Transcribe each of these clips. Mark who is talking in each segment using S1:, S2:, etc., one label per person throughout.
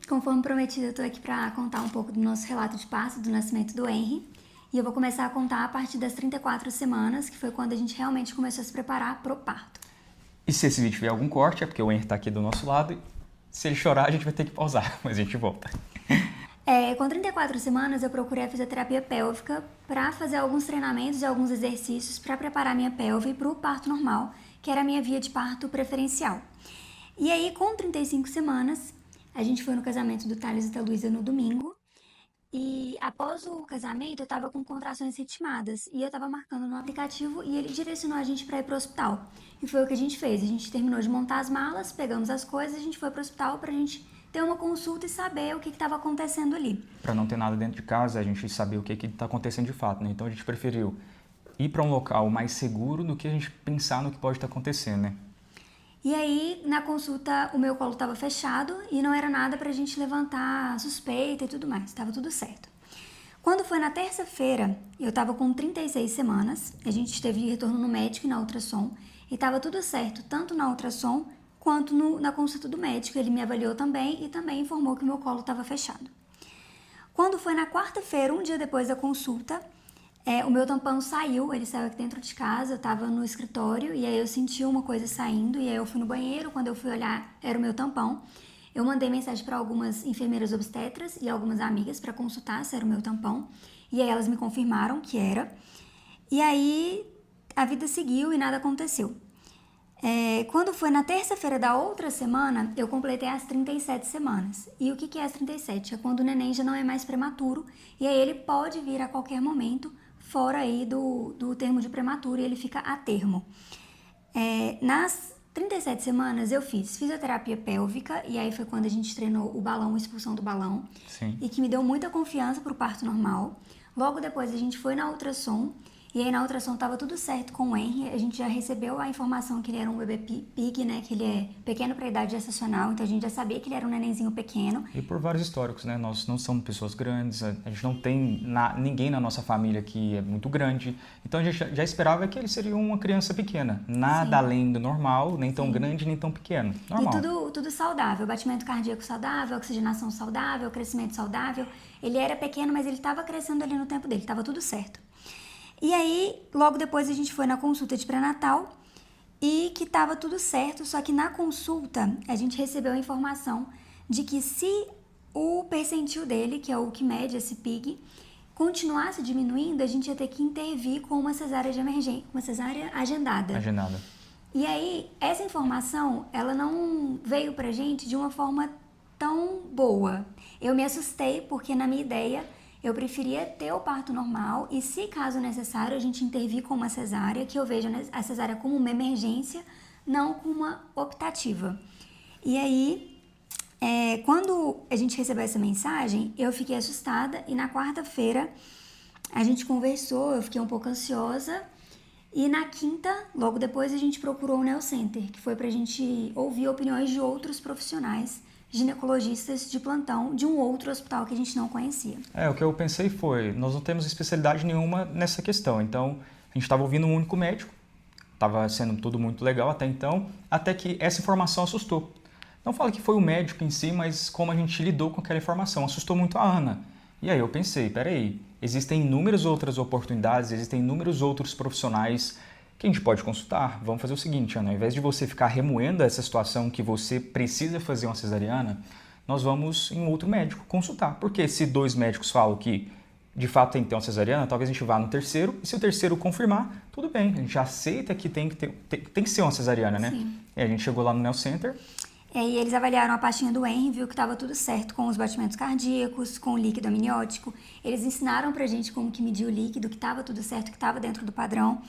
S1: Conforme prometido, eu tô aqui para contar um pouco do nosso relato de parto, do nascimento do Henry. E eu vou começar a contar a partir das 34 semanas, que foi quando a gente realmente começou a se preparar pro parto.
S2: E se esse vídeo tiver algum corte, é porque o Henry tá aqui do nosso lado. Se ele chorar, a gente vai ter que pausar, mas a gente volta.
S1: Com 34 semanas, eu procurei a fisioterapia pélvica para fazer alguns treinamentos e alguns exercícios para preparar minha pelve para o parto normal, que era a minha via de parto preferencial. E aí, com 35 semanas, a gente foi no casamento do Thales e da Luísa no domingo. E após o casamento, eu tava com contrações ritmadas e eu tava marcando no aplicativo e ele direcionou a gente para ir pro hospital. E foi o que a gente fez. A gente terminou de montar as malas, pegamos as coisas, a gente foi pro hospital pra gente ter uma consulta e saber o que estava acontecendo ali.
S2: Para não ter nada dentro de casa, a gente saber o que está acontecendo de fato, né? Então a gente preferiu ir para um local mais seguro do que a gente pensar no que pode estar acontecendo, né?
S1: E aí, na consulta, o meu colo estava fechado e não era nada pra gente levantar suspeita e tudo mais, estava tudo certo. Quando foi na terça-feira, eu estava com 36 semanas, a gente teve retorno no médico e na ultrassom, e estava tudo certo, tanto na ultrassom quanto na consulta do médico. Ele me avaliou também e também informou que o meu colo estava fechado. Quando foi na quarta-feira, um dia depois da consulta, o meu tampão saiu, ele saiu aqui dentro de casa, eu estava no escritório e aí eu senti uma coisa saindo e aí eu fui no banheiro, quando eu fui olhar era o meu tampão. Eu mandei mensagem para algumas enfermeiras obstetras e algumas amigas para consultar se era o meu tampão e aí elas me confirmaram que era. E aí a vida seguiu e nada aconteceu. Quando foi na terça-feira da outra semana, eu completei as 37 semanas. E o que é as 37? É quando o neném já não é mais prematuro e aí ele pode vir a qualquer momento fora aí do termo de prematuro e ele fica a termo. Nas 37 semanas eu fiz fisioterapia pélvica e aí foi quando a gente treinou o balão, a expulsão do balão.
S2: Sim.
S1: E que me deu muita confiança para o parto normal. Logo depois a gente foi na ultrassom. E aí na ultrassom tava tudo certo com o Henry, a gente já recebeu a informação que ele era um bebê pig, né, que ele é pequeno para a idade gestacional, então a gente já sabia que ele era um nenenzinho pequeno.
S2: E por vários históricos, né, nós não somos pessoas grandes, a gente não tem ninguém na nossa família que é muito grande, então a gente já esperava que ele seria uma criança pequena, nada
S1: Sim.
S2: além do normal, nem tão
S1: Sim.
S2: grande, nem tão pequeno, normal.
S1: E tudo saudável, batimento cardíaco saudável, oxigenação saudável, crescimento saudável. Ele era pequeno, mas ele estava crescendo ali no tempo dele, estava tudo certo. E aí, logo depois a gente foi na consulta de pré-natal e que estava tudo certo, só que na consulta a gente recebeu a informação de que se o percentil dele, que é o que mede esse PIG, continuasse diminuindo, a gente ia ter que intervir com uma cesárea de emergência, uma cesárea agendada.
S2: Agendada.
S1: E aí, essa informação, ela não veio pra gente de uma forma tão boa. Eu me assustei porque na minha ideia eu preferia ter o parto normal e, se caso necessário, a gente intervir com uma cesárea, que eu vejo a cesárea como uma emergência, não como uma optativa. E aí, quando a gente recebeu essa mensagem, eu fiquei assustada e na quarta-feira a gente conversou, eu fiquei um pouco ansiosa e na quinta, logo depois, a gente procurou o Neocenter, que foi pra gente ouvir opiniões de outros profissionais ginecologistas de plantão de um outro hospital que a gente não conhecia.
S2: O que eu pensei foi, nós não temos especialidade nenhuma nessa questão, então a gente estava ouvindo um único médico, estava sendo tudo muito legal até então, até que essa informação assustou. Não falo que foi o médico em si, mas como a gente lidou com aquela informação, assustou muito a Ana. E aí eu pensei, peraí, existem inúmeras outras oportunidades, existem inúmeros outros profissionais que a gente pode consultar. Vamos fazer o seguinte, Ana, ao invés de você ficar remoendo essa situação que você precisa fazer uma cesariana, nós vamos em outro médico consultar. Porque se 2 médicos falam que de fato tem que ter uma cesariana, talvez a gente vá no terceiro, e se o terceiro confirmar, tudo bem, a gente aceita que tem que ser uma cesariana, né?
S1: Sim.
S2: E a gente chegou lá no Neocenter.
S1: E eles avaliaram a pastinha do Henry, viu que estava tudo certo com os batimentos cardíacos, com o líquido amniótico. Eles ensinaram pra gente como que medir o líquido, que estava tudo certo, que estava dentro do padrão.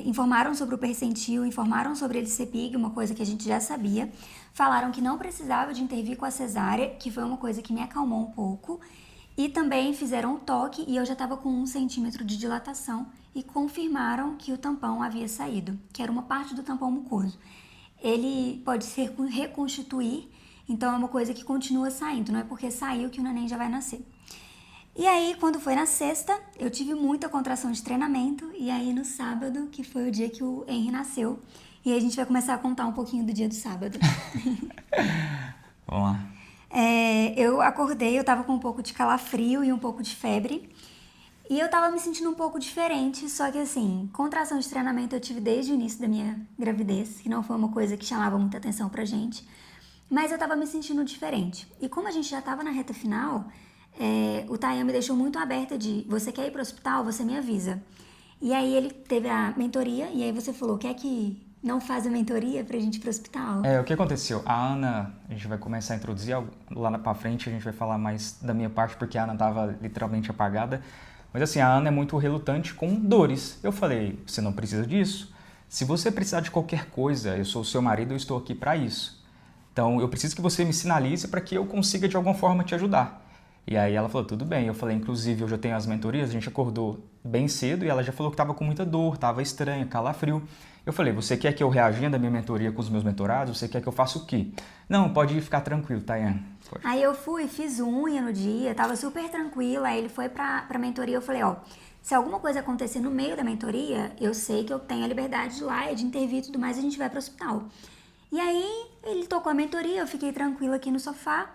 S1: Informaram sobre o percentil, informaram sobre ele ser PIG, uma coisa que a gente já sabia. Falaram que não precisava de intervir com a cesárea, que foi uma coisa que me acalmou um pouco. E também fizeram um toque e eu já estava com 1 centímetro de dilatação e confirmaram que o tampão havia saído, que era uma parte do tampão mucoso. Ele pode se reconstituir, então é uma coisa que continua saindo, não é porque saiu que o neném já vai nascer. E aí, quando foi na sexta, eu tive muita contração de treinamento, e aí no sábado, que foi o dia que o Henry nasceu, e aí a gente vai começar a contar um pouquinho do dia do sábado.
S2: Vamos lá.
S1: Eu acordei, eu tava com um pouco de calafrio e um pouco de febre. E eu tava me sentindo um pouco diferente, só que assim, contração de treinamento eu tive desde o início da minha gravidez, que não foi uma coisa que chamava muita atenção pra gente. Mas eu tava me sentindo diferente. E como a gente já tava na reta final, o Tayan me deixou muito aberta de, você quer ir pro hospital? Você me avisa. E aí ele teve a mentoria, e aí você falou, quer que não faz a mentoria pra gente ir pro hospital?
S2: O que aconteceu? A Ana, a gente vai começar a introduzir lá pra frente, a gente vai falar mais da minha parte, porque a Ana tava literalmente apagada. Mas assim, a Ana é muito relutante com dores. Eu falei, você não precisa disso. Se você precisar de qualquer coisa, eu sou o seu marido, eu estou aqui para isso. Então, eu preciso que você me sinalize para que eu consiga de alguma forma te ajudar. E aí ela falou, tudo bem. Eu falei, inclusive, eu já tenho as mentorias, a gente acordou bem cedo e ela já falou que estava com muita dor, estava estranha, calafrio. Eu falei, você quer que eu reagenda a minha mentoria com os meus mentorados? Você quer que eu faça o quê? Não, pode ficar tranquilo, Tayan.
S1: Aí eu fui, fiz unha no dia, tava super tranquila, aí ele foi pra mentoria, eu falei, ó, se alguma coisa acontecer no meio da mentoria, eu sei que eu tenho a liberdade de ir lá, de intervir e tudo mais, a gente vai pro hospital. E aí ele tocou a mentoria, eu fiquei tranquila aqui no sofá,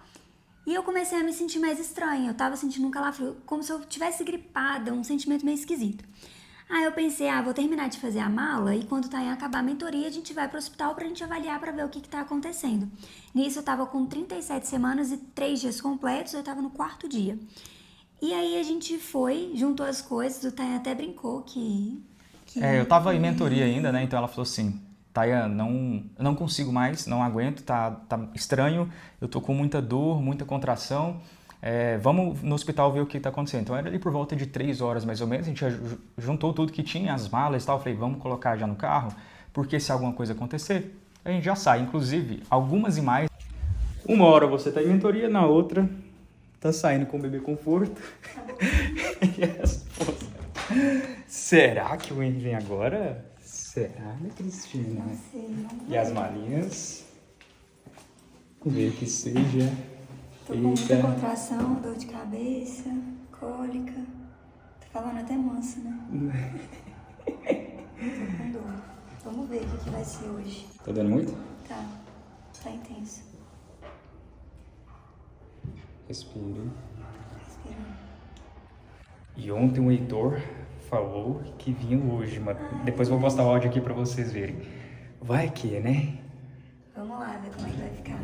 S1: e eu comecei a me sentir mais estranha, eu tava sentindo um calafrio, como se eu tivesse gripada, um sentimento meio esquisito. Aí eu pensei, vou terminar de fazer a mala e quando tá em acabar a mentoria, a gente vai pro hospital pra gente avaliar pra ver o que tá acontecendo. Nisso eu tava com 37 semanas e 3 dias completos, eu tava no 4º dia. E aí a gente foi, juntou as coisas, o Tayan até brincou que
S2: eu tava em mentoria ainda, né? Então ela falou assim, Tayan, eu não consigo mais, não aguento, tá estranho, eu tô com muita dor, muita contração. Vamos no hospital ver o que está acontecendo. Então era ali por volta de 3 horas mais ou menos, a gente juntou tudo que tinha, as malas e tal, eu falei, vamos colocar já no carro, porque se alguma coisa acontecer, a gente já sai. Inclusive, algumas imagens, uma hora você está em mentoria, na outra tá saindo com o bebê conforto. E a esposa, será que o Henry vem agora? Será, né, Cristina?
S1: Não sei, não.
S2: E as malinhas? Ver que seja.
S1: Tô com muita contração, dor de cabeça, cólica. Tô falando até manso, né? Tô com dor. Vamos ver o que vai ser hoje.
S2: Tá dando muito?
S1: Tá intenso.
S2: Respire.
S1: Respirando.
S2: E ontem o Heitor falou que vinha hoje, mas depois eu vou postar o áudio aqui pra vocês verem. Vai que, né?
S1: Vamos lá ver como é que vai ficar.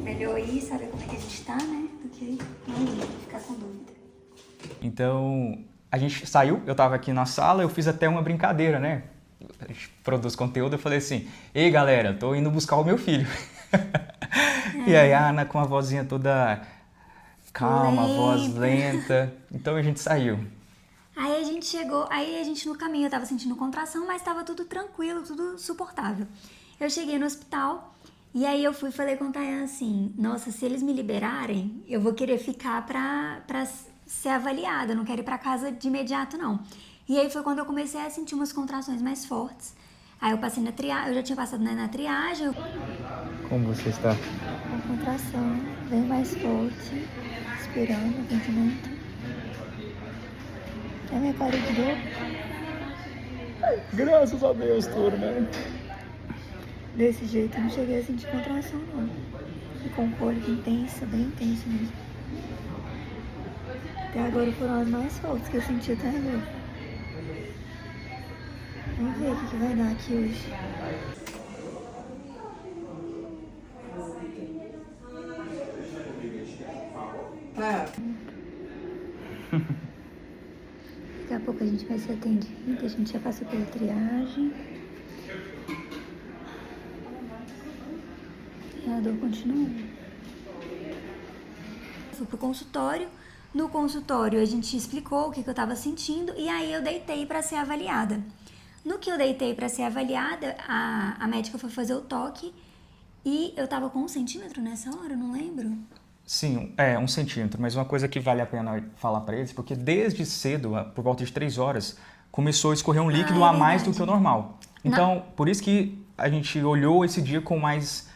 S1: Melhor ir, saber como é que a gente tá, né? Do que não ir, ficar com dúvida.
S2: Então, a gente saiu, eu tava aqui na sala, eu fiz até uma brincadeira, né? A gente produz conteúdo, eu falei assim, ei galera, tô indo buscar o meu filho. E aí a Ana com a vozinha toda calma, voz lenta. Então a gente saiu.
S1: Aí a gente chegou, aí a gente no caminho, eu tava sentindo contração, mas tava tudo tranquilo, tudo suportável. Eu cheguei no hospital e aí eu fui e falei com o Tayan assim, nossa, se eles me liberarem, eu vou querer ficar pra ser avaliada, eu não quero ir pra casa de imediato não. E aí foi quando eu comecei a sentir umas contrações mais fortes. Aí eu passei na triagem, eu já tinha passado na triagem.
S2: Como você está?
S1: Com contração, bem mais forte, respirando, atendimento. É minha cara de dor.
S2: Graças a Deus, turma.
S1: Desse jeito eu não cheguei a sentir contração não. E com cólica intensa, bem intensa mesmo. Até agora foram as mais fortes que eu senti até agora. Vamos ver o que vai dar aqui hoje. Daqui a pouco a gente vai ser atendido, a gente já passou pela triagem. E a dor continua. Fui pro consultório. No consultório a gente explicou o que eu tava sentindo e aí eu deitei para ser avaliada. No que eu deitei para ser avaliada, a médica foi fazer o toque e eu tava com 1 centímetro nessa hora, eu não lembro.
S2: Sim, 1 centímetro, mas uma coisa que vale a pena falar para eles, porque desde cedo, por volta de 3 horas, começou a escorrer um líquido a mais do que o normal. Então, por isso que a gente olhou esse dia com mais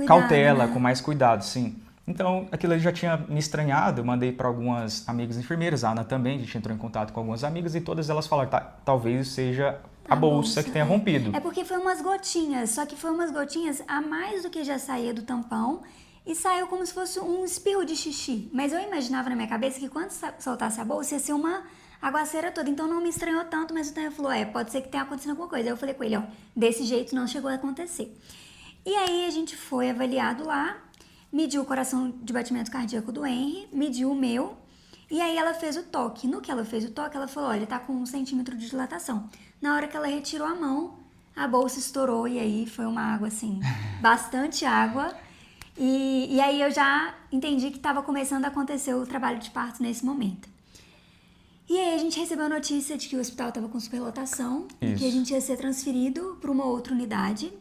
S2: cautela, né? Com mais cuidado, sim. Então, aquilo ali já tinha me estranhado, eu mandei para algumas amigas enfermeiras, a Ana também, a gente entrou em contato com algumas amigas e todas elas falaram, talvez seja a bolsa que tenha rompido.
S1: É porque foi umas gotinhas, só que foi umas gotinhas a mais do que já saía do tampão e saiu como se fosse um espirro de xixi. Mas eu imaginava na minha cabeça que quando soltasse a bolsa ia ser uma aguaceira toda. Então não me estranhou tanto, mas o Tanner falou, pode ser que tenha acontecido alguma coisa. Aí eu falei com ele, desse jeito não chegou a acontecer. E aí a gente foi avaliado lá, mediu o coração de batimento cardíaco do Henry, mediu o meu, e aí ela fez o toque. No que ela fez o toque, ela falou, olha, tá com 1 centímetro de dilatação. Na hora que ela retirou a mão, a bolsa estourou e aí foi uma água, assim, bastante água. E aí eu já entendi que estava começando a acontecer o trabalho de parto nesse momento. E aí a gente recebeu a notícia de que o hospital estava com superlotação e que a gente ia ser transferido para uma outra unidade.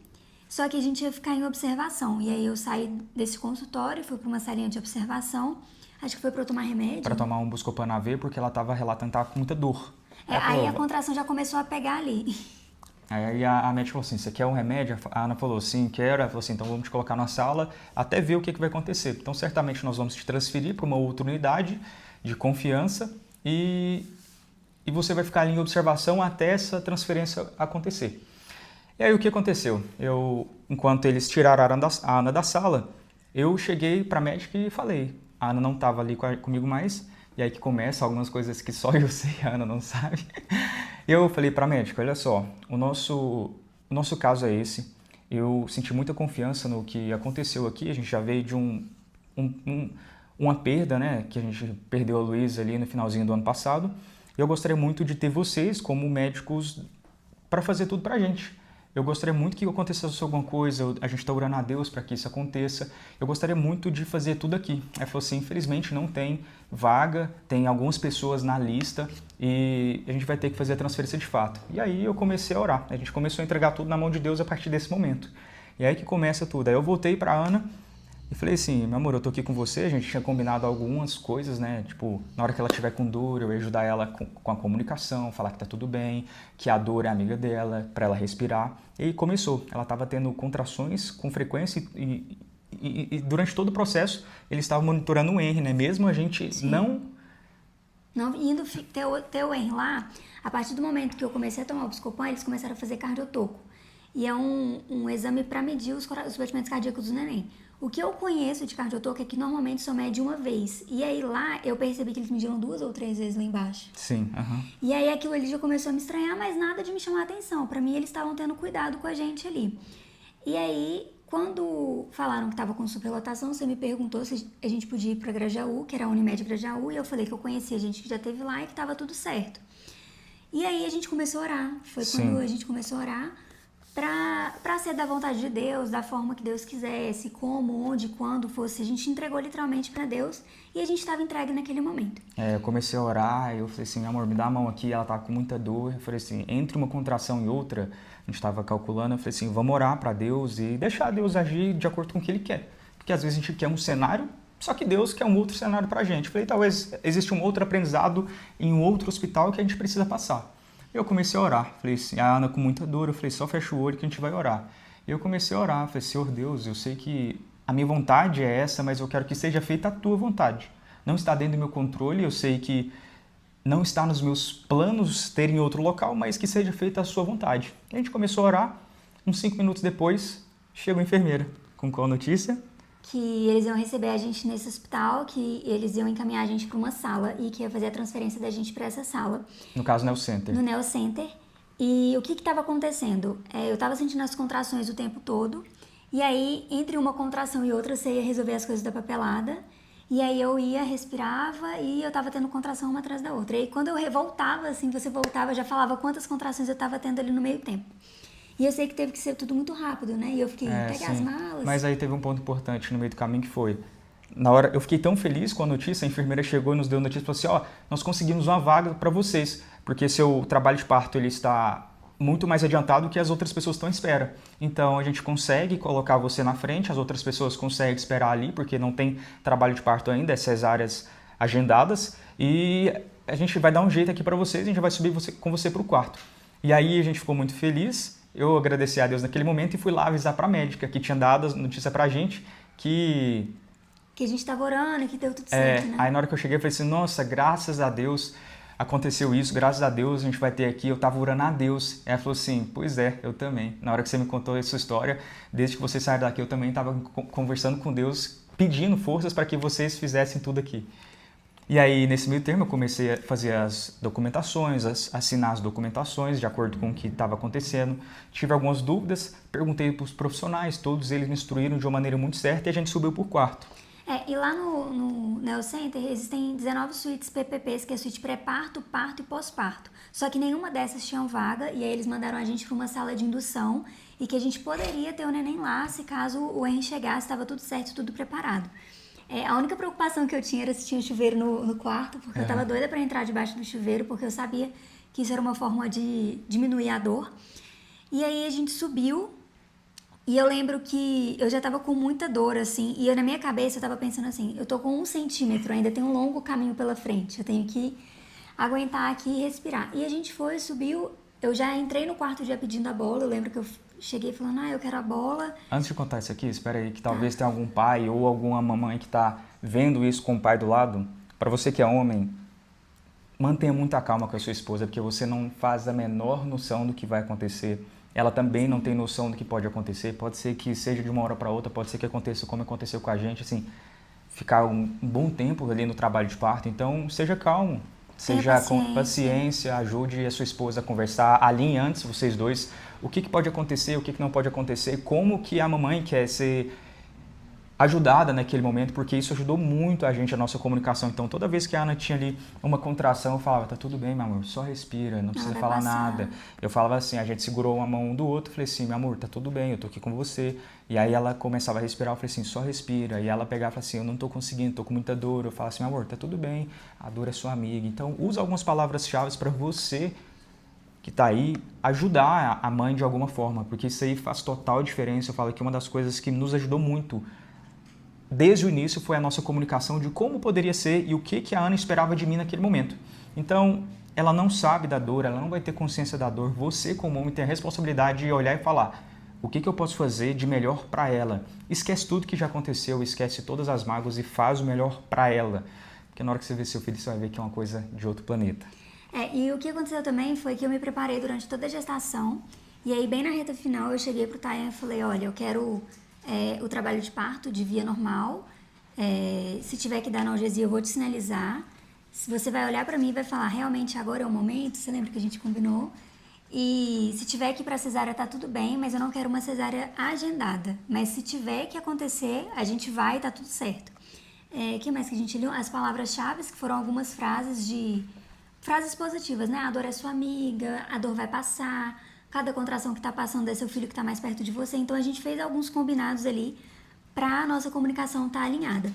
S1: Só que a gente ia ficar em observação. E aí eu saí desse consultório, fui para uma salinha de observação. Acho que foi para eu tomar remédio.
S2: Para tomar um Buscopan AV, porque ela estava relatando que estava com muita dor.
S1: Aí a contração já começou a pegar ali.
S2: Aí a médica falou assim, você quer um remédio? A Ana falou, sim, quero. Ela falou assim, então vamos te colocar na sala até ver o que vai acontecer. Então certamente nós vamos te transferir para uma outra unidade de confiança e você vai ficar ali em observação até essa transferência acontecer. E aí o que aconteceu? Enquanto eles tiraram a Ana da sala, eu cheguei para a médica e falei, a Ana não estava ali comigo mais, e aí que começa algumas coisas que só eu sei, a Ana não sabe. Eu falei para a médica, olha só, o nosso caso é esse, eu senti muita confiança no que aconteceu aqui, a gente já veio de uma perda, né, que a gente perdeu a Luísa ali no finalzinho do ano passado, e eu gostaria muito de ter vocês como médicos para fazer tudo para a gente. Eu gostaria muito que acontecesse alguma coisa, a gente está orando a Deus para que isso aconteça. Eu gostaria muito de fazer tudo aqui. Aí falou assim, infelizmente não tem vaga, tem algumas pessoas na lista e a gente vai ter que fazer a transferência de fato. E aí eu comecei a orar, a gente começou a entregar tudo na mão de Deus a partir desse momento. E aí que começa tudo. Aí eu voltei para a Ana e falei assim, meu amor, eu tô aqui com você, a gente tinha combinado algumas coisas, né, tipo, na hora que ela tiver com dor, eu ia ajudar ela com a comunicação, falar que tá tudo bem, que a dor é amiga dela, para ela respirar. E aí começou, ela estava tendo contrações com frequência e durante todo o processo eles estavam monitorando o Henry, né, mesmo a gente não
S1: indo ter o Henry lá, a partir do momento que eu comecei a tomar o Buscopan, eles começaram a fazer cardiotoco. E é um exame para medir os batimentos cardíacos do neném. O que eu conheço de cardiotoco é que normalmente só mede uma vez. E aí lá eu percebi que eles mediram 2 ou 3 vezes lá embaixo.
S2: Sim,
S1: E aí aquilo ali já começou a me estranhar, mas nada de me chamar a atenção. Pra mim eles estavam tendo cuidado com a gente ali. E aí, quando falaram que estava com superlotação, você me perguntou se a gente podia ir pra Grajaú, que era a Unimed Grajaú, e eu falei que eu conhecia gente que já teve lá e que estava tudo certo. E aí a gente começou a orar. Foi quando a gente começou a orar. Para ser da vontade de Deus, da forma que Deus quisesse, como, onde, quando fosse. A gente entregou literalmente para Deus e a gente estava entregue naquele momento.
S2: Eu comecei a orar, eu falei assim, amor, me dá a mão aqui, ela tá com muita dor. Eu falei assim, entre uma contração e outra, a gente estava calculando, eu falei assim, vamos orar para Deus e deixar Deus agir de acordo com o que Ele quer. Porque às vezes a gente quer um cenário, só que Deus quer um outro cenário para a gente. Eu falei, talvez existe um outro aprendizado em um outro hospital que a gente precisa passar. Eu comecei a orar, falei assim, a Ana com muita dor, eu falei, só fecha o olho que a gente vai orar. Eu comecei a orar, falei, Senhor Deus, eu sei que a minha vontade é essa, mas eu quero que seja feita a tua vontade. Não está dentro do meu controle, eu sei que não está nos meus planos ter em outro local, mas que seja feita a sua vontade. E a gente começou a orar, uns 5 minutos depois, chegou a enfermeira. Com qual notícia?
S1: Que eles iam receber a gente nesse hospital, que eles iam encaminhar a gente para uma sala e que ia fazer a transferência da gente para essa sala.
S2: No caso, Neo Center.
S1: No Neo Center. E o que estava acontecendo? Eu estava sentindo as contrações o tempo todo, e aí, entre uma contração e outra, você ia resolver as coisas da papelada, e aí eu ia, respirava, e eu estava tendo contração uma atrás da outra. E aí, quando eu voltava, assim, você voltava, eu já falava quantas contrações eu estava tendo ali no meio tempo. E eu sei que teve que ser tudo muito rápido, né? E eu fiquei, pegar as malas.
S2: Mas aí teve um ponto importante no meio do caminho que foi, na hora, eu fiquei tão feliz com a notícia, a enfermeira chegou e nos deu a notícia e falou assim, nós conseguimos uma vaga para vocês, porque seu trabalho de parto ele está muito mais adiantado que as outras pessoas estão à espera. Então a gente consegue colocar você na frente, as outras pessoas conseguem esperar ali, porque não tem trabalho de parto ainda, é cesáreas agendadas, e a gente vai dar um jeito aqui para vocês, a gente vai subir com você para o quarto. E aí a gente ficou muito feliz. Eu agradeci a Deus naquele momento e fui lá avisar para a médica que tinha dado a notícia para a gente que
S1: a gente estava orando e que deu tudo certo, né?
S2: Aí na hora que eu cheguei eu falei assim, nossa, graças a Deus aconteceu isso, graças a Deus a gente vai ter aqui, eu tava orando a Deus. Ela falou assim, pois é, eu também. Na hora que você me contou essa história, desde que você saiu daqui eu também tava conversando com Deus pedindo forças para que vocês fizessem tudo aqui. E aí, nesse meio termo, eu comecei a fazer as documentações, assinar as documentações de acordo com o que estava acontecendo. Tive algumas dúvidas, perguntei para os profissionais, todos eles me instruíram de uma maneira muito certa e a gente subiu por quarto.
S1: E lá no Neo Center existem 19 suítes PPPs, que é suíte pré-parto, parto e pós-parto. Só que nenhuma dessas tinha vaga, e aí eles mandaram a gente para uma sala de indução e que a gente poderia ter o neném lá se caso o Henry chegasse, estava tudo certo, tudo preparado. A única preocupação que eu tinha era se tinha chuveiro no quarto, porque eu estava doida para entrar debaixo do chuveiro, porque eu sabia que isso era uma forma de diminuir a dor. E aí a gente subiu. E eu lembro que eu já tava com muita dor, assim, e na minha cabeça eu tava pensando assim, eu tô com 1 centímetro, ainda tem um longo caminho pela frente, eu tenho que aguentar aqui e respirar. E a gente foi, subiu, eu já entrei no quarto já pedindo a bola, eu lembro que eu cheguei falando, eu quero a bola.
S2: Antes de contar isso aqui, espera aí, que talvez tenha algum pai ou alguma mamãe que tá vendo isso com o pai do lado. Para você que é homem, mantenha muita calma com a sua esposa, porque você não faz a menor noção do que vai acontecer. Ela também não tem noção do que pode acontecer. Pode ser que seja de uma hora para outra, pode ser que aconteça como aconteceu com a gente, assim, ficar um bom tempo ali no trabalho de parto. Então, seja calmo, seja com paciência, ajude a sua esposa a conversar, alinhe antes vocês dois o que pode acontecer, o que não pode acontecer, como que a mamãe quer ser ajudada naquele momento, porque isso ajudou muito a gente, a nossa comunicação. Então, toda vez que a Ana tinha ali uma contração, eu falava, tá tudo bem, meu amor, só respira, não precisa falar nada. Eu falava assim, a gente segurou a mão um do outro, falei assim, meu amor, tá tudo bem, eu tô aqui com você. E aí ela começava a respirar, eu falei assim, só respira. E ela pegava e falava assim, eu não tô conseguindo, tô com muita dor. Eu falava assim, meu amor, tá tudo bem, a dor é sua amiga. Então, usa algumas palavras-chave para você que tá aí, ajudar a mãe de alguma forma, porque isso aí faz total diferença. Eu falo que uma das coisas que nos ajudou muito desde o início foi a nossa comunicação de como poderia ser e o que a Ana esperava de mim naquele momento. Então, ela não sabe da dor, ela não vai ter consciência da dor. Você, como homem, tem a responsabilidade de olhar e falar o que eu posso fazer de melhor para ela. Esquece tudo que já aconteceu, esquece todas as mágoas e faz o melhor para ela. Porque na hora que você ver seu filho, você vai ver que é uma coisa de outro planeta.
S1: E o que aconteceu também foi que eu me preparei durante toda a gestação. E aí, bem na reta final, eu cheguei pro Tayan e falei, olha, eu quero o trabalho de parto de via normal. Se tiver que dar analgesia, eu vou te sinalizar. Se você vai olhar pra mim e vai falar, realmente agora é o momento, você lembra que a gente combinou? E se tiver que ir pra cesárea, tá tudo bem, mas eu não quero uma cesárea agendada. Mas se tiver que acontecer, a gente vai e tá tudo certo. Que mais que a gente leu? As palavras-chave, que foram algumas frases positivas, né? A dor é sua amiga, a dor vai passar, cada contração que tá passando é seu filho que tá mais perto de você. Então a gente fez alguns combinados ali pra nossa comunicação estar alinhada.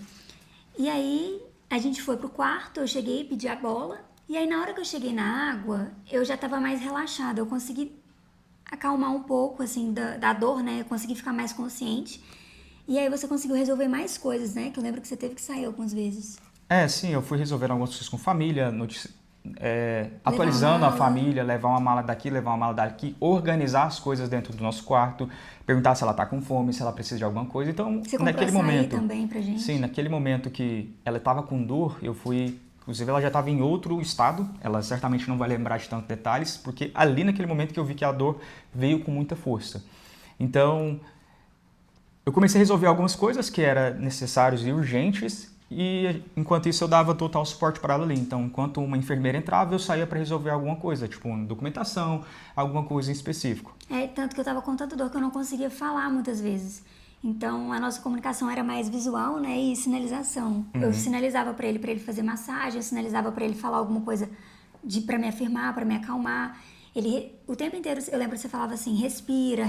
S1: E aí a gente foi pro quarto, eu cheguei, pedi a bola, e aí na hora que eu cheguei na água, eu já tava mais relaxada, eu consegui acalmar um pouco, assim, da dor, né? Eu consegui ficar mais consciente. E aí você conseguiu resolver mais coisas, né? Que eu lembro que você teve que sair algumas vezes.
S2: Sim, eu fui resolver algumas coisas com família, atualizando a família, levar uma mala daqui, levar uma mala daqui, organizar as coisas dentro do nosso quarto, perguntar se ela tá com fome, se ela precisa de alguma coisa. Então,
S1: você
S2: naquele momento
S1: também pra gente?
S2: Sim, naquele momento que ela estava com dor, eu fui, inclusive ela já estava em outro estado, ela certamente não vai lembrar de tantos detalhes, porque ali naquele momento que eu vi que a dor veio com muita força. Então, eu comecei a resolver algumas coisas que eram necessárias e urgentes, e enquanto isso eu dava total suporte para ela ali. Então, enquanto uma enfermeira entrava, eu saía para resolver alguma coisa, tipo uma documentação, alguma coisa em específico.
S1: Tanto que eu tava com tanta dor que eu não conseguia falar muitas vezes. Então, a nossa comunicação era mais visual, né, e sinalização. Eu sinalizava para ele fazer massagem, eu sinalizava para ele falar alguma coisa para me afirmar, para me acalmar. Ele, o tempo inteiro, eu lembro que você falava assim, respira,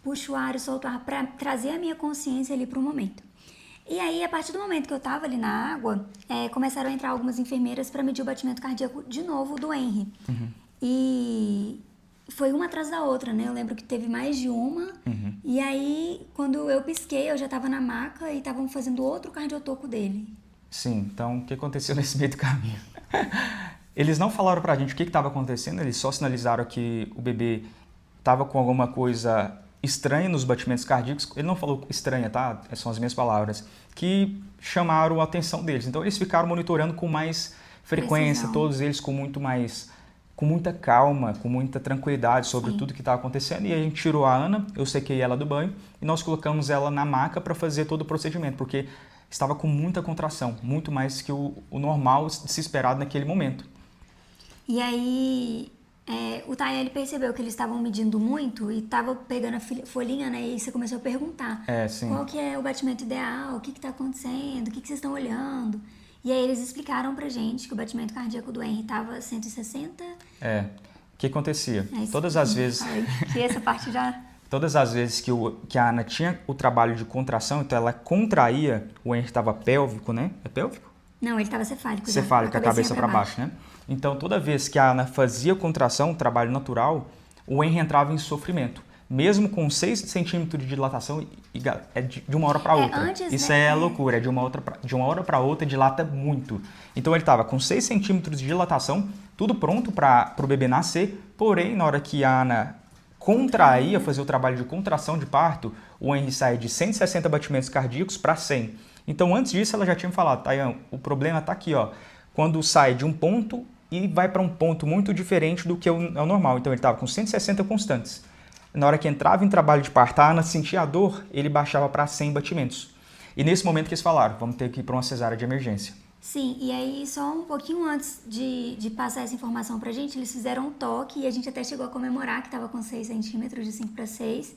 S1: puxa o ar e solta o ar, para trazer a minha consciência ali pro momento. E aí, a partir do momento que eu tava ali na água, começaram a entrar algumas enfermeiras para medir o batimento cardíaco de novo do Henry. E foi uma atrás da outra, né? Eu lembro que teve mais de uma. E aí, quando eu pisquei, eu já tava na maca e estavam fazendo outro cardiotoco dele.
S2: Sim, então o que aconteceu nesse meio do caminho? Eles não falaram pra gente o que estava acontecendo, eles só sinalizaram que o bebê tava com alguma coisa estranha nos batimentos cardíacos. Ele não falou estranha, tá? São as minhas palavras. Que chamaram a atenção deles. Então eles ficaram monitorando com mais frequência, todos eles com muito mais com muita calma, com muita tranquilidade sobre
S1: Sim.
S2: tudo que estava acontecendo. E a gente tirou a Ana, eu sequei ela do banho e nós colocamos ela na maca para fazer todo o procedimento, porque estava com muita contração, muito mais que o normal de se esperado naquele momento.
S1: E aí, o Tayan, ele percebeu que eles estavam medindo muito e estava pegando a folhinha, né? E você começou a perguntar
S2: Sim.
S1: qual que é o batimento ideal, o que está acontecendo, o que vocês estão olhando. E aí eles explicaram pra gente que o batimento cardíaco do Henry estava 160.
S2: O que acontecia?
S1: Isso,
S2: Todas as vezes...
S1: Falei que essa parte já...
S2: Todas as vezes que a Ana tinha o trabalho de contração, então ela contraía, o Henry estava pélvico, né? É pélvico?
S1: Não, ele estava cefálico.
S2: Cefálico, a cabeça para baixo, né? Então, toda vez que a Ana fazia contração, o trabalho natural, o Henry entrava em sofrimento. Mesmo com 6 centímetros de dilatação, é de uma hora para outra. Isso é loucura, de uma hora para outra dilata muito. Então, ele estava com 6 centímetros de dilatação, tudo pronto para o bebê nascer, porém, na hora que a Ana contraía, fazer o trabalho de contração de parto, o Henry sai de 160 batimentos cardíacos para 100. Então, antes disso, ela já tinha me falado, Tayan, o problema está aqui, ó, quando sai de um ponto e vai para um ponto muito diferente do que é o normal. Então, ele estava com 160 constantes. Na hora que entrava em trabalho de parto, a Ana sentia a dor, ele baixava para 100 batimentos. E nesse momento que eles falaram, vamos ter que ir para uma cesárea de emergência.
S1: Sim, e aí só um pouquinho antes de passar essa informação pra gente, eles fizeram um toque e a gente até chegou a comemorar que estava com 6 centímetros, de 5 para 6.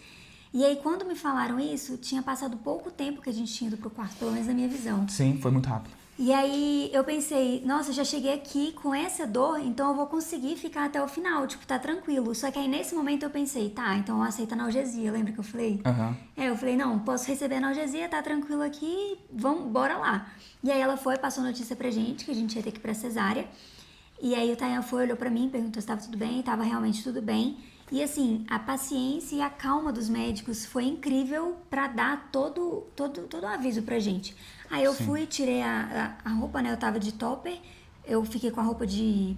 S1: E aí quando me falaram isso, tinha passado pouco tempo que a gente tinha ido pro quarto, pelo menos na minha visão.
S2: Sim, foi muito rápido.
S1: E aí eu pensei, nossa, já cheguei aqui com essa dor, então eu vou conseguir ficar até o final, tipo, tá tranquilo. Só que aí nesse momento eu pensei, tá, então aceita analgesia, lembra que eu falei? Eu falei, não, posso receber analgesia, tá tranquilo aqui, bora lá. E aí ela foi, passou notícia pra gente, que a gente ia ter que ir pra cesárea. E aí o Tayan foi, olhou pra mim, perguntou se tava tudo bem, tava realmente tudo bem. E assim, a paciência e a calma dos médicos foi incrível pra dar todo o aviso pra gente. Aí eu fui, tirei a roupa, né? Eu tava de topper, eu fiquei com a roupa de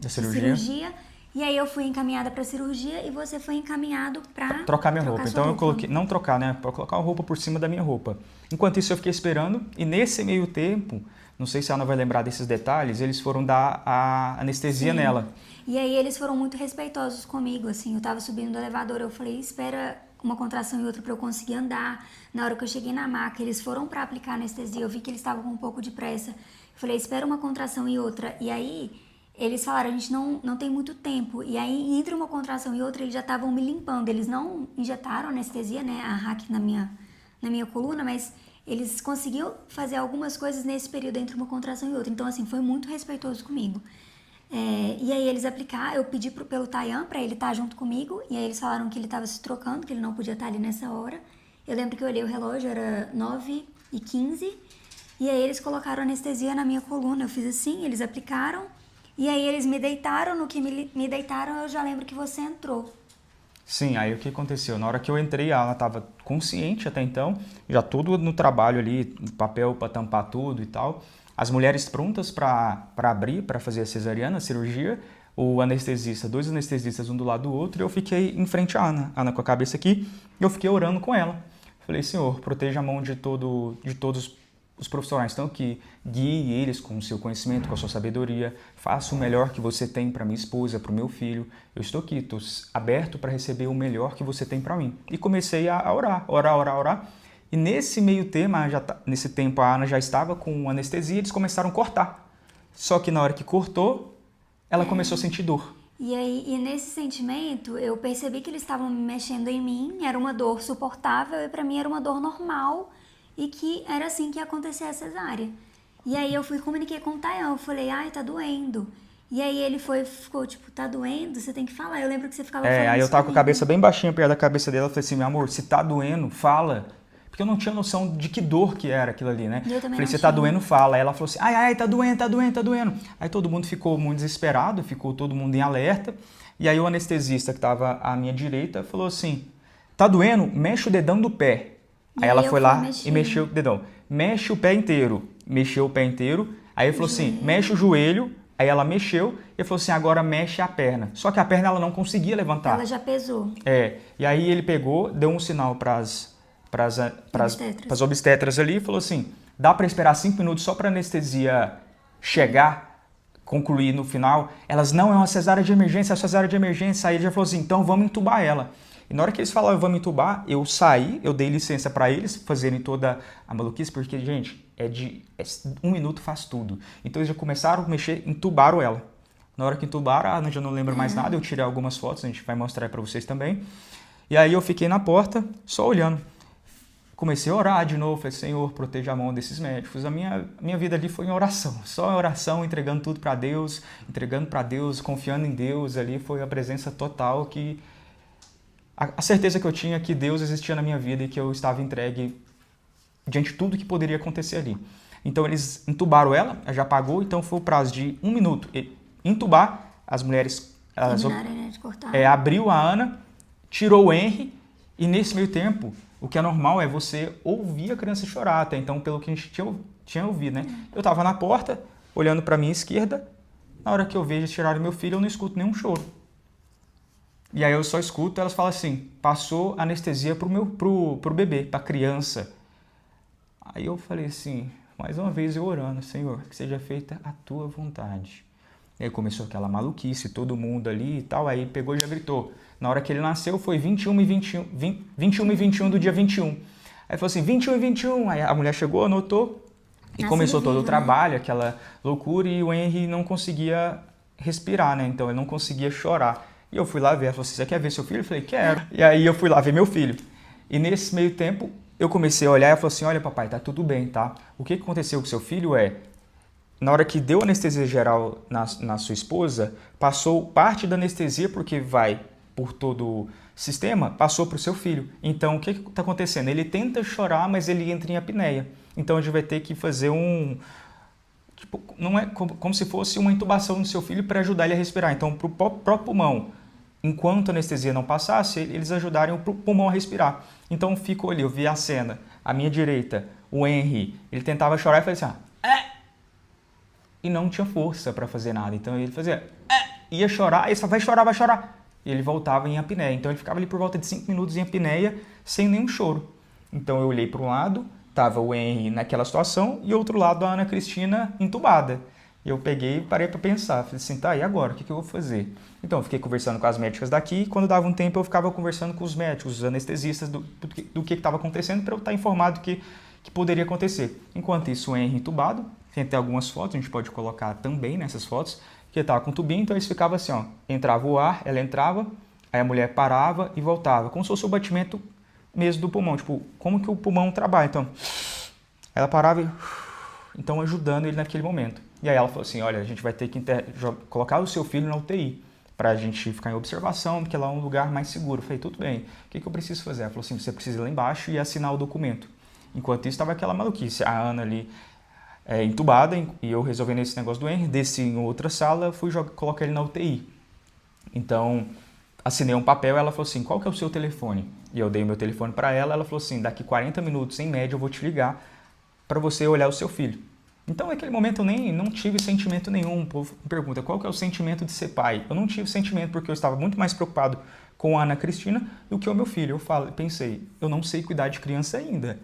S1: cirurgia. E aí eu fui encaminhada pra cirurgia e você foi encaminhado pra
S2: trocar minha roupa. Então eu coloquei, não trocar, né? Pra colocar a roupa por cima da minha roupa. Enquanto isso eu fiquei esperando e nesse meio tempo, não sei se a Ana vai lembrar desses detalhes, eles foram dar a anestesia nela.
S1: E aí eles foram muito respeitosos comigo, assim, eu tava subindo no elevador, eu falei, espera uma contração e outra pra eu conseguir andar. Na hora que eu cheguei na maca, eles foram pra aplicar anestesia, eu vi que eles estavam com um pouco de pressa. Eu falei, espera uma contração e outra. E aí eles falaram, a gente não tem muito tempo. E aí entre uma contração e outra, eles já estavam me limpando. Eles não injetaram anestesia, né, a hack na minha coluna, mas eles conseguiam fazer algumas coisas nesse período entre uma contração e outra. Então, assim, foi muito respeitoso comigo. E aí eles aplicaram, eu pedi pelo Tayan pra ele estar junto comigo, e aí eles falaram que ele estava se trocando, que ele não podia estar ali nessa hora. Eu lembro que eu olhei o relógio, era 9h15, e aí eles colocaram anestesia na minha coluna, eu fiz assim, eles aplicaram, e aí eles me deitaram, no que me deitaram eu já lembro que você entrou.
S2: Sim, aí o que aconteceu? Na hora que eu entrei, ela estava consciente até então, já tudo no trabalho ali, papel para tampar tudo e tal. As mulheres prontas para abrir, para fazer a cesariana, a cirurgia, o anestesista, 2 anestesistas um do lado do outro, e eu fiquei em frente à Ana, Ana com a cabeça aqui, e eu fiquei orando com ela. Falei, Senhor, proteja a mão de todos os profissionais, então que guie eles com o seu conhecimento, com a sua sabedoria, faça o melhor que você tem para minha esposa, para o meu filho. Eu estou aqui, estou aberto para receber o melhor que você tem para mim. E comecei a orar. E nesse meio tempo, nesse tempo a Ana já estava com anestesia e eles começaram a cortar. Só que na hora que cortou, ela começou a sentir dor.
S1: E nesse sentimento, eu percebi que eles estavam mexendo em mim, era uma dor suportável e pra mim era uma dor normal e que era assim que ia acontecer a cesárea. E aí eu comuniquei com o Tayan, eu falei, ai, tá doendo. E aí ele ficou tipo, tá doendo? Você tem que falar. Eu lembro que você ficava falando
S2: aí eu tava
S1: comigo.
S2: com a cabeça bem baixinha perto da cabeça dela, eu falei assim, meu amor, se tá doendo, fala. Porque eu não tinha noção de que dor que era aquilo ali, né?
S1: Eu também
S2: falei,
S1: não
S2: você tá
S1: tinha.
S2: doendo, fala. Aí ela falou assim, ai, tá doendo. Aí todo mundo ficou muito desesperado, ficou todo mundo em alerta. E aí o anestesista que tava à minha direita falou assim, tá doendo? Mexe o dedão do pé. Aí ela foi lá e mexeu o dedão. Mexe o pé inteiro. Mexeu o pé inteiro. Aí ele falou assim, mexe o joelho. Aí ela mexeu e falou assim, agora mexe a perna. Só que a perna ela não conseguia levantar.
S1: Ela já pesou.
S2: E aí ele pegou, deu um sinal para as obstetras ali e falou assim, dá para esperar 5 minutos só para anestesia chegar concluir no final, elas, não, é uma cesárea de emergência, é uma cesárea de emergência. Aí ele já falou assim, então vamos entubar ela. E na hora que eles falaram, vamos entubar, eu saí, eu dei licença para eles fazerem toda a maluquice, porque, gente, um minuto faz tudo. Então eles já começaram a mexer, entubaram ela. Na hora que entubaram, a Ana já não lembra mais nada, eu tirei algumas fotos, a gente vai mostrar para vocês também. E aí eu fiquei na porta, só olhando. Comecei a orar de novo, falei, Senhor, proteja a mão desses médicos. A minha vida ali foi em oração, só em oração, entregando tudo para Deus, confiando em Deus. Ali foi a presença total, que a certeza que eu tinha que Deus existia na minha vida e que eu estava entregue diante de tudo que poderia acontecer ali. Então eles entubaram ela já apagou, então foi o prazo de 1 minuto. Entubar, as mulheres abriu a Ana, tirou o Henry, e nesse meio tempo, o que é normal é você ouvir a criança chorar, até então, pelo que a gente tinha ouvido, né? Eu estava na porta, olhando para a minha esquerda, na hora que eu vejo tirar meu filho, eu não escuto nenhum choro. E aí eu só escuto, elas falam assim, passou anestesia pro bebê, pra criança. Aí eu falei assim, mais uma vez eu orando, Senhor, que seja feita a tua vontade. E aí começou aquela maluquice, todo mundo ali e tal, aí pegou e já gritou. Na hora que ele nasceu foi 21 e 21 do dia 21. Aí falou assim, 21 e 21. Aí a mulher chegou, anotou e começou todo o trabalho, aquela loucura, e o Henry não conseguia respirar, né? Então ele não conseguia chorar. E eu fui lá ver, ela falou assim, você quer ver seu filho? Eu falei, quero. E aí eu fui lá ver meu filho. E nesse meio tempo eu comecei a olhar e ela falou assim, olha papai, tá tudo bem, tá? O que aconteceu com seu filho na hora que deu anestesia geral na sua esposa, passou parte da anestesia, porque vai por todo o sistema, passou para o seu filho. Então, o que está acontecendo? Ele tenta chorar, mas ele entra em apneia. Então, a gente vai ter que fazer não é como se fosse uma intubação no seu filho para ajudar ele a respirar. Então, para o próprio pulmão, enquanto a anestesia não passasse, eles ajudarem o pulmão a respirar. Então, ficou ali, eu vi a cena, à minha direita, o Henry, ele tentava chorar e falei assim, e não tinha força para fazer nada. Então, ele fazia, ia chorar, aí só vai chorar. E ele voltava em apneia. Então, ele ficava ali por volta de 5 minutos em apneia, sem nenhum choro. Então, eu olhei para um lado, estava o Henry naquela situação, e outro lado a Ana Cristina entubada. Eu peguei e parei para pensar. Falei assim, tá, e agora? O que eu vou fazer? Então, eu fiquei conversando com as médicas daqui, e quando dava um tempo, eu ficava conversando com os médicos, os anestesistas, do que estava acontecendo, para eu estar informado que poderia acontecer. Enquanto isso, o Henry entubado, tem até algumas fotos, a gente pode colocar também nessas fotos, que estava com o tubinho, então eles ficavam assim, ó, entrava o ar, ela entrava, aí a mulher parava e voltava, como se fosse o batimento mesmo do pulmão, tipo, como que o pulmão trabalha, então, ela parava e, então, ajudando ele naquele momento. E aí ela falou assim, olha, a gente vai ter que colocar o seu filho na UTI, para a gente ficar em observação, porque lá é um lugar mais seguro. Eu falei, tudo bem, o que eu preciso fazer? Ela falou assim, você precisa ir lá embaixo e assinar o documento. Enquanto isso, estava aquela maluquice, a Ana ali, entubada, e eu resolvendo esse negócio do Henry, desci em outra sala, fui colocar ele na UTI. Então, assinei um papel, ela falou assim, qual que é o seu telefone? E eu dei o meu telefone para ela, ela falou assim, daqui 40 minutos, em média, eu vou te ligar para você olhar o seu filho. Então, naquele momento, eu não tive sentimento nenhum. O povo me pergunta, qual que é o sentimento de ser pai? Eu não tive sentimento porque eu estava muito mais preocupado com a Ana Cristina do que o meu filho. Eu pensei, eu não sei cuidar de criança ainda,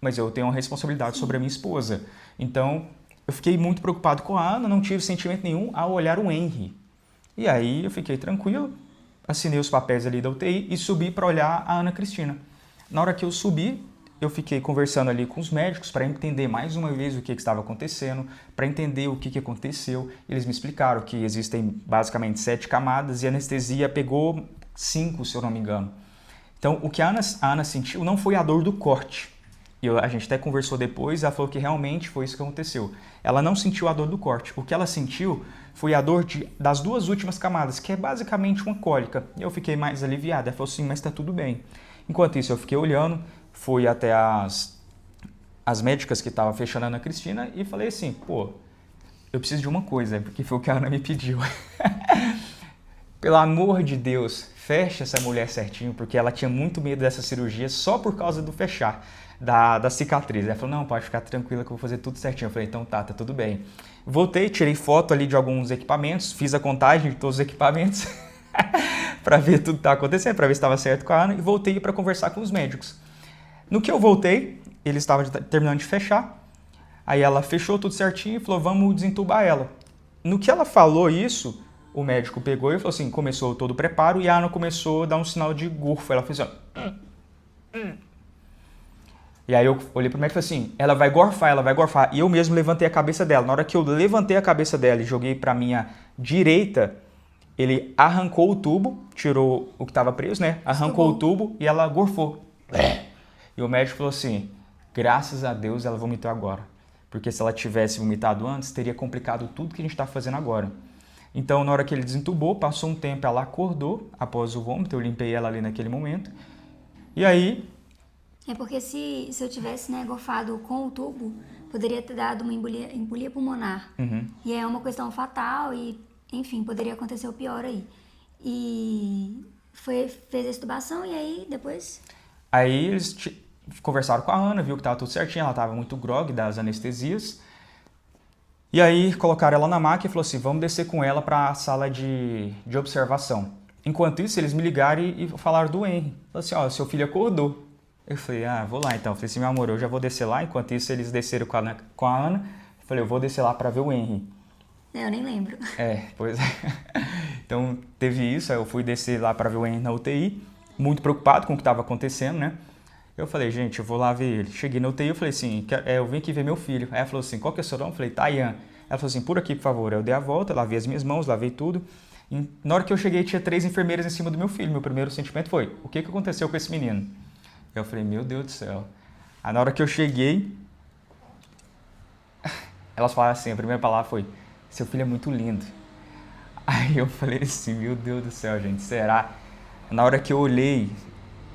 S2: mas eu tenho uma responsabilidade sobre a minha esposa. Então, eu fiquei muito preocupado com a Ana, não tive sentimento nenhum ao olhar o Henry. E aí, eu fiquei tranquilo, assinei os papéis ali da UTI e subi para olhar a Ana Cristina. Na hora que eu subi, eu fiquei conversando ali com os médicos para entender mais uma vez o que estava acontecendo, para entender o que aconteceu. Eles me explicaram que existem basicamente 7 camadas e a anestesia pegou 5, se eu não me engano. Então, o que a Ana sentiu não foi a dor do corte. E a gente até conversou depois, ela falou que realmente foi isso que aconteceu. Ela não sentiu a dor do corte. O que ela sentiu foi a dor das 2 últimas camadas, que é basicamente uma cólica. E eu fiquei mais aliviada. Ela falou assim, mas está tudo bem. Enquanto isso, eu fiquei olhando, fui até as médicas que estavam fechando a Ana Cristina e falei assim, pô, eu preciso de uma coisa, porque foi o que a Ana me pediu. Pelo amor de Deus, fecha essa mulher certinho, porque ela tinha muito medo dessa cirurgia só por causa do fechar. Da cicatriz. Ela falou, não, pode ficar tranquila que eu vou fazer tudo certinho. Eu falei, então tá tudo bem. Voltei, tirei foto ali de alguns equipamentos, fiz a contagem de todos os equipamentos para ver tudo que estava acontecendo, para ver se estava certo com a Ana, e voltei para conversar com os médicos. No que eu voltei, eles estavam terminando de fechar, aí ela fechou tudo certinho e falou, vamos desentubar ela. no que ela falou isso, o médico pegou e falou assim, começou todo o preparo e a Ana começou a dar um sinal de gorfo. Ela fez assim, ó. E aí eu olhei pro médico e falei assim, ela vai gorfar, ela vai gorfar. E eu mesmo levantei a cabeça dela. Na hora que eu levantei a cabeça dela e joguei pra minha direita, ele arrancou o tubo, tirou o que estava preso, né? Arrancou o tubo e ela gorfou. E o médico falou assim, graças a Deus ela vomitou agora. Porque se ela tivesse vomitado antes, teria complicado tudo que a gente está fazendo agora. Então, na hora que ele desentubou, passou um tempo, ela acordou após o vômito, eu limpei ela ali naquele momento. E aí...
S1: É porque se eu tivesse, né, gorfado com o tubo, poderia ter dado uma embolia pulmonar. E é uma questão fatal e, enfim, poderia acontecer o pior aí. E fez a extubação e aí depois...
S2: Aí eles conversaram com a Ana, viu que estava tudo certinho, ela estava muito grogue das anestesias. E aí colocaram ela na maca e falou assim, vamos descer com ela para a sala de observação. Enquanto isso, eles me ligaram e falaram do Henry. Falaram assim, ó, seu filho acordou. Eu falei, vou lá então. Eu falei assim, meu amor, eu já vou descer lá. Enquanto isso, eles desceram com a Ana. Eu falei, eu vou descer lá para ver o Henry.
S1: Eu nem lembro.
S2: Pois é. Então, teve isso. Aí eu fui descer lá para ver o Henry na UTI. Muito preocupado com o que estava acontecendo, né? Eu falei, gente, eu vou lá ver ele. Cheguei na UTI, eu falei assim, eu vim aqui ver meu filho. Aí ela falou assim, qual que é o seu nome? Eu falei, Tayan. Ela falou assim, por aqui, por favor. Eu dei a volta, lavei as minhas mãos, lavei tudo. E na hora que eu cheguei, tinha 3 enfermeiras em cima do meu filho. Meu primeiro sentimento foi, o que aconteceu com esse menino? Eu falei, meu Deus do céu. Aí na hora que eu cheguei, elas falaram assim, a primeira palavra foi, seu filho é muito lindo. Aí eu falei assim, meu Deus do céu, gente, será? Na hora que eu olhei,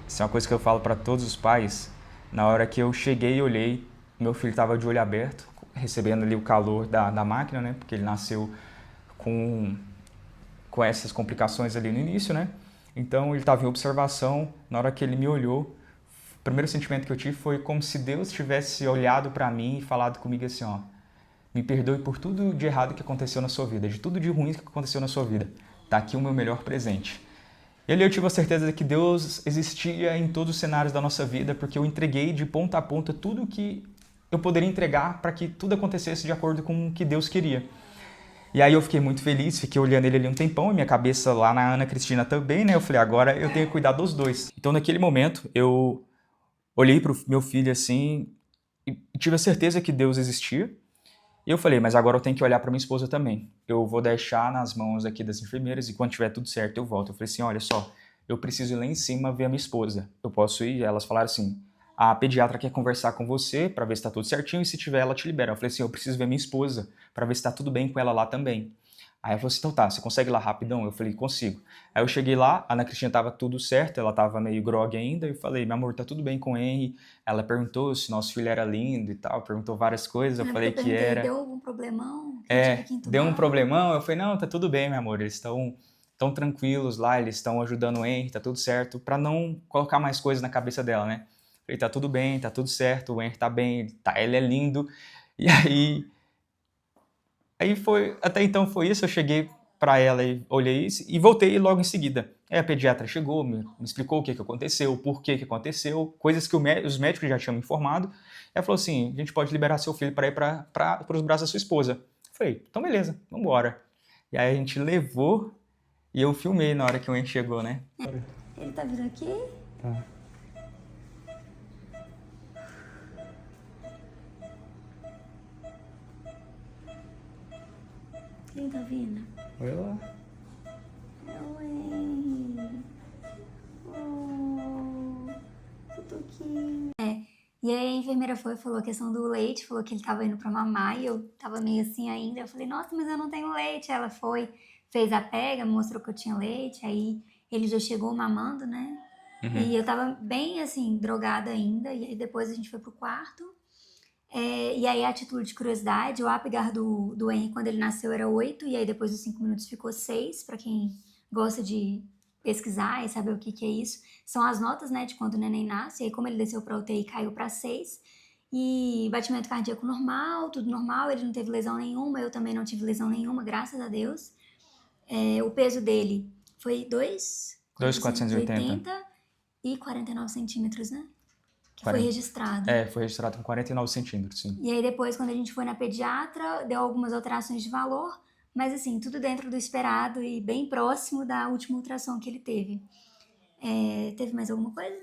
S2: isso é uma coisa que eu falo para todos os pais, na hora que eu cheguei e olhei, meu filho estava de olho aberto, recebendo ali o calor da máquina, né? Porque ele nasceu com essas complicações ali no início, né? Então ele estava em observação, na hora que ele me olhou, o primeiro sentimento que eu tive foi como se Deus tivesse olhado para mim e falado comigo assim, ó, me perdoe por tudo de errado que aconteceu na sua vida, de tudo de ruim que aconteceu na sua vida. Tá aqui o meu melhor presente. E ali eu tive a certeza de que Deus existia em todos os cenários da nossa vida, porque eu entreguei de ponta a ponta tudo que eu poderia entregar para que tudo acontecesse de acordo com o que Deus queria. E aí eu fiquei muito feliz, fiquei olhando ele ali um tempão, e minha cabeça lá na Ana Cristina também, né? Eu falei, agora eu tenho que cuidar dos dois. Então naquele momento eu olhei para o meu filho assim e tive a certeza que Deus existia. E eu falei, mas agora eu tenho que olhar para minha esposa também. Eu vou deixar nas mãos aqui das enfermeiras e quando tiver tudo certo eu volto. Eu falei assim, olha só, eu preciso ir lá em cima ver a minha esposa. Eu posso ir? Elas falaram assim, a pediatra quer conversar com você para ver se está tudo certinho e se tiver ela te libera. Eu falei assim, eu preciso ver minha esposa para ver se está tudo bem com ela lá também. Aí ela falou assim, então tá, você consegue ir lá rapidão? Eu falei, consigo. Aí eu cheguei lá, a Ana Cristina tava tudo certo, ela tava meio grogue ainda, eu falei, meu amor, tá tudo bem com o Henry? Ela perguntou se nosso filho era lindo e tal, perguntou várias coisas, eu falei que era.
S1: Deu algum problemão? Tive que
S2: Deu um
S1: entubar?
S2: problemão, eu falei, não, tá tudo bem, meu amor, eles estão tão tranquilos lá, eles estão ajudando o Henry, tá tudo certo, pra não colocar mais coisas na cabeça dela, né? Eu falei, tá tudo bem, tá tudo certo, o Henry tá bem, ele é lindo, e aí foi, até então foi isso, eu cheguei para ela e olhei isso e voltei logo em seguida. Aí a pediatra chegou, me explicou o que aconteceu, por que aconteceu, coisas que os médicos já tinham me informado. Ela falou assim, a gente pode liberar seu filho para ir para os braços da sua esposa. Eu falei, então beleza, vamos embora. E aí a gente levou e eu filmei na hora que o Henry chegou, né?
S1: Ele tá vindo aqui?
S2: Tá.
S1: Quem tá vindo?
S2: Oi lá.
S1: Oi. Oh, eu tô aqui. E aí a enfermeira foi e falou a questão do leite, falou que ele tava indo pra mamar e eu tava meio assim ainda. Eu falei, nossa, mas eu não tenho leite. Ela foi, fez a pega, mostrou que eu tinha leite, aí ele já chegou mamando, né? E eu tava bem assim, drogada ainda, e aí depois a gente foi pro quarto. E aí, a título de curiosidade, o Apgar do Henry, quando ele nasceu, era 8, e aí depois dos 5 minutos ficou 6, para quem gosta de pesquisar e saber o que é isso. São as notas, né, de quando o neném nasce, e aí como ele desceu para UTI, caiu para 6. E batimento cardíaco normal, tudo normal, ele não teve lesão nenhuma, eu também não tive lesão nenhuma, graças a Deus. O peso dele foi 2,480 e 49 centímetros, né? Que foi registrado.
S2: Foi registrado com 49 centímetros, sim.
S1: E aí depois, quando a gente foi na pediatra, deu algumas alterações de valor, Mas assim, tudo dentro do esperado e bem próximo da última ultrassom que ele teve. Teve mais alguma coisa?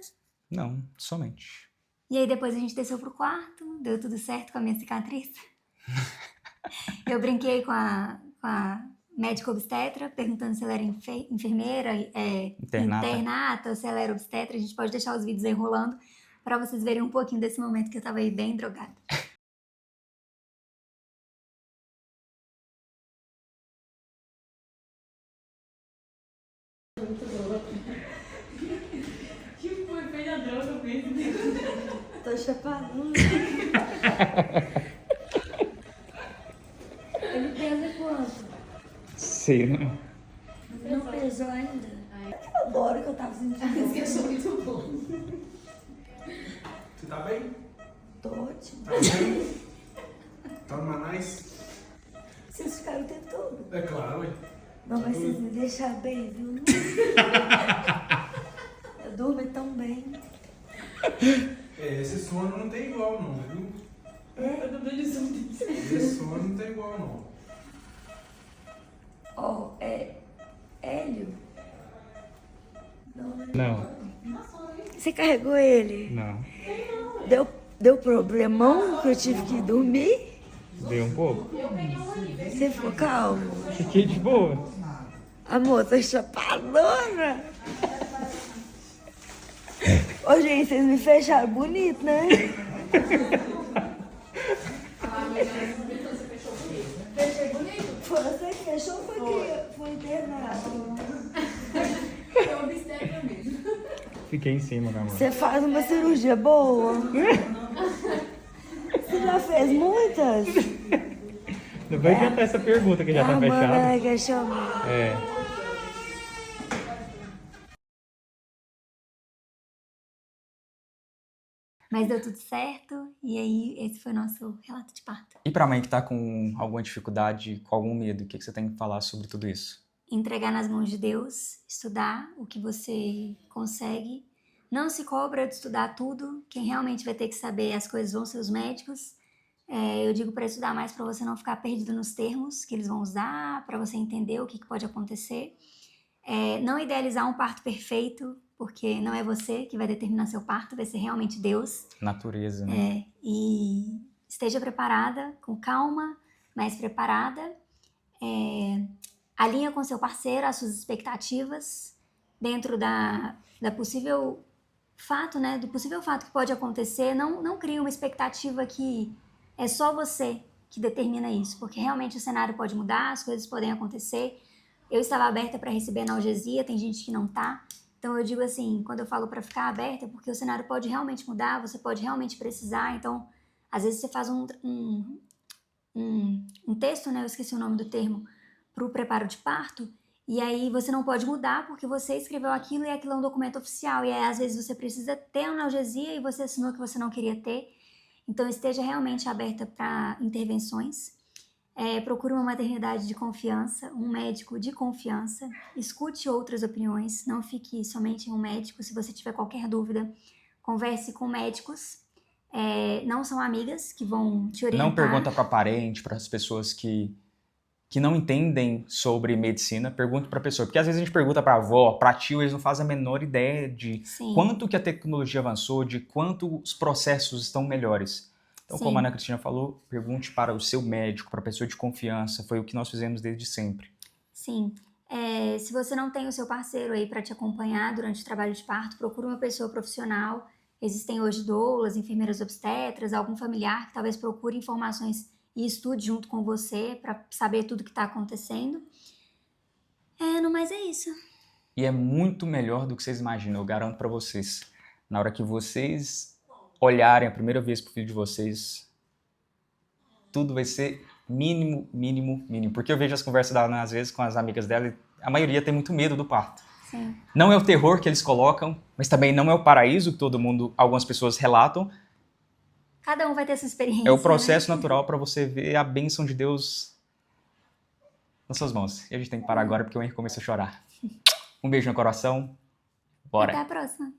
S2: Não, somente.
S1: E aí depois a gente desceu pro quarto, deu tudo certo com a minha cicatriz. Eu brinquei com a médica obstetra, perguntando se ela era enfermeira,
S2: Internata.
S1: internata, ou se ela era obstetra. A gente pode deixar os vídeos aí rolando para vocês verem um pouquinho desse momento que eu tava aí bem drogada.
S3: Que foi? Fez a droga mesmo.
S1: Tô chapada. Ele pesa quanto?
S2: Sei, não.
S1: Não pesou ainda? Agora que eu tava sentindo.
S3: Esse é muito bom.
S4: Você tá bem?
S1: Tô ótimo.
S4: Tá bem? Tá numa nice?
S1: Vocês ficaram o tempo todo.
S4: É claro, ué.
S1: Não, mas vocês me deixaram bem, viu? Eu durmo tão bem.
S4: Esse sono não tem igual não, viu?
S3: Eu tô dando isso.
S4: Esse sono não tem igual não.
S1: Ó, Hélio.
S2: Não,
S1: Você carregou ele?
S2: não.
S1: Deu problemão que eu tive que dormir?
S2: Deu um pouco.
S1: Você ficou calmo?
S2: Fiquei de boa.
S1: Amor, tô chapadona. Ô, gente, vocês me fecharam bonito, né? Fechei bonito? Foi você que fechou ou foi que foi internado?
S3: É uma obstetra mesmo.
S2: Fiquei em cima, meu amor.
S1: Você faz uma cirurgia boa? Você já fez muitas?
S2: Não vai adiantar essa pergunta que já tá fechada.
S1: Mãe, que chama.
S2: É.
S1: Mas deu tudo certo, e aí esse foi o nosso relato de parto.
S2: E pra mãe que tá com alguma dificuldade, com algum medo, o que você tem que falar sobre tudo isso?
S1: Entregar nas mãos de Deus, estudar o que você consegue. Não se cobra de estudar tudo, quem realmente vai ter que saber as coisas vão ser os médicos. Eu digo para estudar mais para você não ficar perdido nos termos que eles vão usar, para você entender o que pode acontecer. Não idealizar um parto perfeito, porque não é você que vai determinar seu parto, vai ser realmente Deus.
S2: Natureza, né?
S1: E esteja preparada, com calma, mas preparada. Alinha com seu parceiro as suas expectativas dentro da possível fato, né? Do possível fato que pode acontecer. Não crie uma expectativa que é só você que determina isso, porque realmente o cenário pode mudar, as coisas podem acontecer. Eu estava aberta para receber analgesia, tem gente que não tá. Então eu digo assim, quando eu falo para ficar aberta, é porque o cenário pode realmente mudar, você pode realmente precisar. Então, às vezes você faz um texto, né? Eu esqueci o nome do termo, para o preparo de parto, e aí você não pode mudar porque você escreveu aquilo e aquilo é um documento oficial. E aí, às vezes, você precisa ter analgesia e você assinou que você não queria ter. Então, esteja realmente aberta para intervenções. Procure uma maternidade de confiança, um médico de confiança. Escute outras opiniões, não fique somente em um médico. Se você tiver qualquer dúvida, converse com médicos. Não são amigas que vão te orientar.
S2: Não pergunta para parente, para as pessoas que não entendem sobre medicina, pergunta para a pessoa. Porque às vezes a gente pergunta para a avó, para tio, eles não fazem a menor ideia de
S1: Sim.
S2: quanto que a tecnologia avançou, de quanto os processos estão melhores. Então,
S1: Sim.
S2: como a Ana Cristina falou, pergunte para o seu médico, para a pessoa de confiança. Foi o que nós fizemos desde sempre.
S1: Sim. Se você não tem o seu parceiro aí para te acompanhar durante o trabalho de parto, procure uma pessoa profissional. Existem hoje doulas, enfermeiras obstetras, algum familiar que talvez procure informações e estude junto com você para saber tudo que está acontecendo. No mais é isso.
S2: E é muito melhor do que vocês imaginam, eu garanto para vocês. Na hora que vocês olharem a primeira vez pro filho de vocês, tudo vai ser mínimo, mínimo, mínimo. Porque eu vejo as conversas da Ana, às vezes, com as amigas dela, e a maioria tem muito medo do parto.
S1: Sim.
S2: Não é o terror que eles colocam, mas também não é o paraíso que algumas pessoas relatam.
S1: Cada um vai ter sua experiência.
S2: É o processo
S1: né?
S2: natural para você ver a bênção de Deus nas suas mãos. E a gente tem que parar agora porque o Henrique começa a chorar. Um beijo no coração. Bora.
S1: Até a próxima.